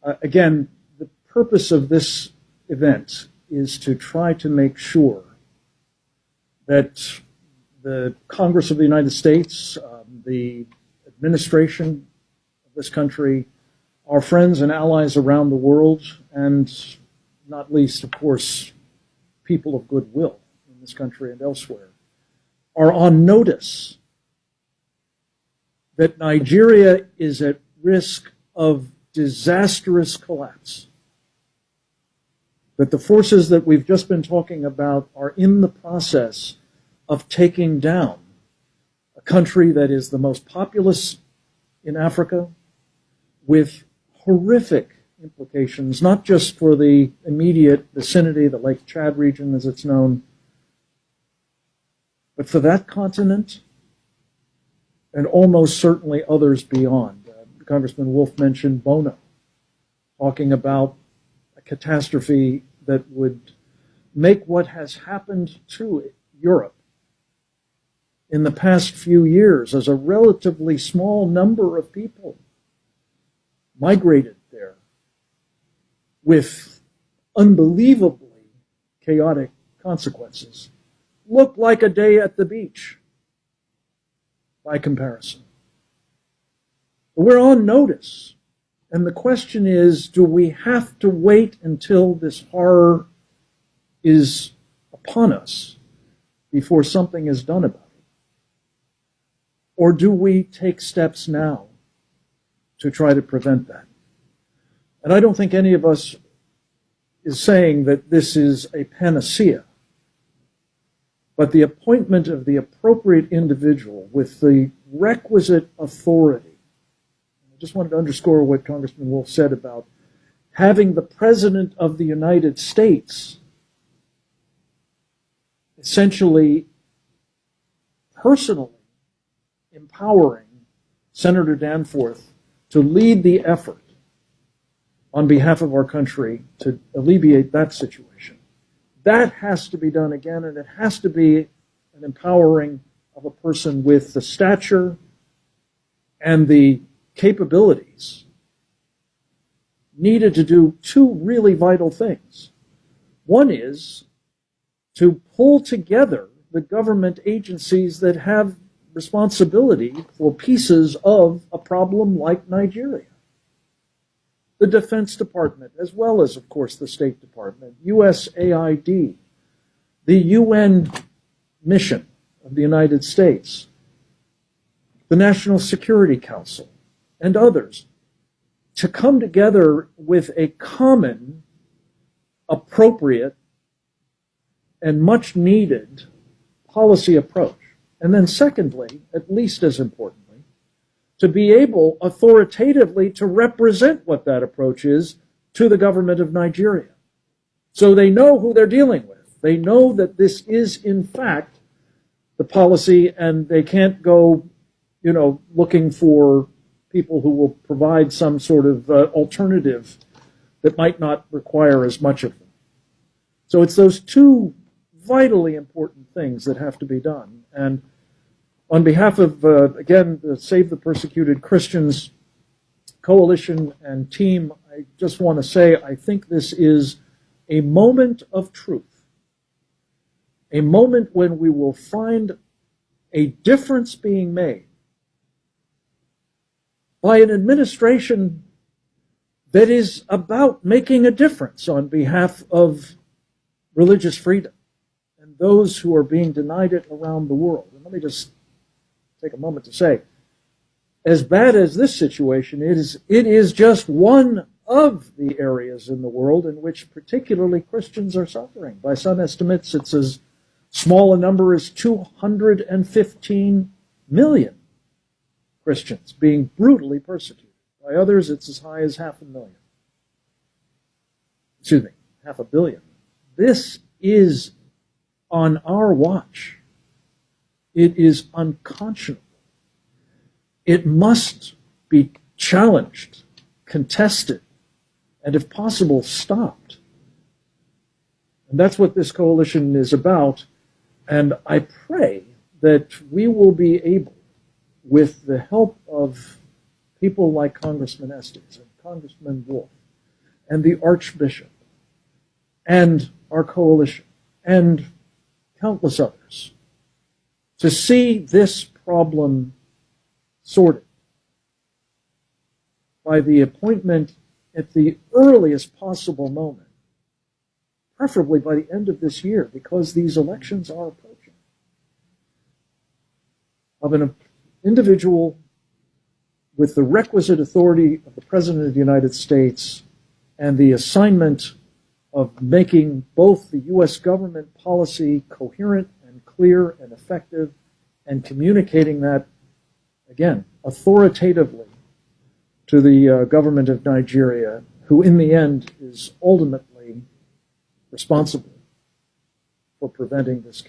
Again, the purpose of this event is to try to make sure that the Congress of the United States, the administration of this country, our friends and allies around the world, and not least, of course, people of goodwill in this country and elsewhere, are on notice that Nigeria is at risk of disastrous collapse, that the forces that we've just been talking about are in the process of taking down a country that is the most populous in Africa, with horrific implications, not just for the immediate vicinity, the Lake Chad region as it's known, but for that continent and almost certainly others beyond. Congressman Wolf mentioned Bono, talking about a catastrophe that would make what has happened to Europe in the past few years, as a relatively small number of people migrated there with unbelievably chaotic consequences, look like a day at the beach by comparison. We're on notice. And the question is, do we have to wait until this horror is upon us before something is done about it? Or do we take steps now to try to prevent that? And I don't think any of us is saying that this is a panacea, but the appointment of the appropriate individual with the requisite authority. I just wanted to underscore what Congressman Wolf said about having the President of the United States essentially personally empowering Senator Danforth to lead the effort on behalf of our country to alleviate that situation. That has to be done again, and it has to be an empowering of a person with the stature and the capabilities needed to do two really vital things. One is to pull together the government agencies that have responsibility for pieces of a problem like Nigeria. The Defense Department, as well as, of course, the State Department, USAID, the UN mission of the United States, the National Security Council, and others, to come together with a common, appropriate, and much needed policy approach. And then secondly, at least as importantly, to be able authoritatively to represent what that approach is to the government of Nigeria. So they know who they're dealing with. They know that this is, in fact, the policy, and they can't go, looking for people who will provide some sort of alternative that might not require as much of them. So it's those two vitally important things that have to be done. And on behalf of, again, the Save the Persecuted Christians Coalition and team, I just want to say I think this is a moment of truth, a moment when we will find a difference being made by an administration that is about making a difference on behalf of religious freedom and those who are being denied it around the world. And let me just take a moment to say, as bad as this situation is, it is just one of the areas in the world in which particularly Christians are suffering. By some estimates, it's as small a number as 215 million Christians being brutally persecuted. By others, it's as high as 500,000. 500 million. This is on our watch. It is unconscionable. It must be challenged, contested, and if possible, stopped. And that's what this coalition is about. And I pray that we will be able, with the help of people like Congressman Estes and Congressman Wolf, and the Archbishop and our coalition and countless others to see this problem sorted by the appointment at the earliest possible moment, preferably by the end of this year, because these elections are approaching, of an individual with the requisite authority of the President of the United States and the assignment of making both the U.S. government policy coherent and clear and effective, and communicating that, again, authoritatively to the government of Nigeria, who in the end is ultimately responsible for preventing this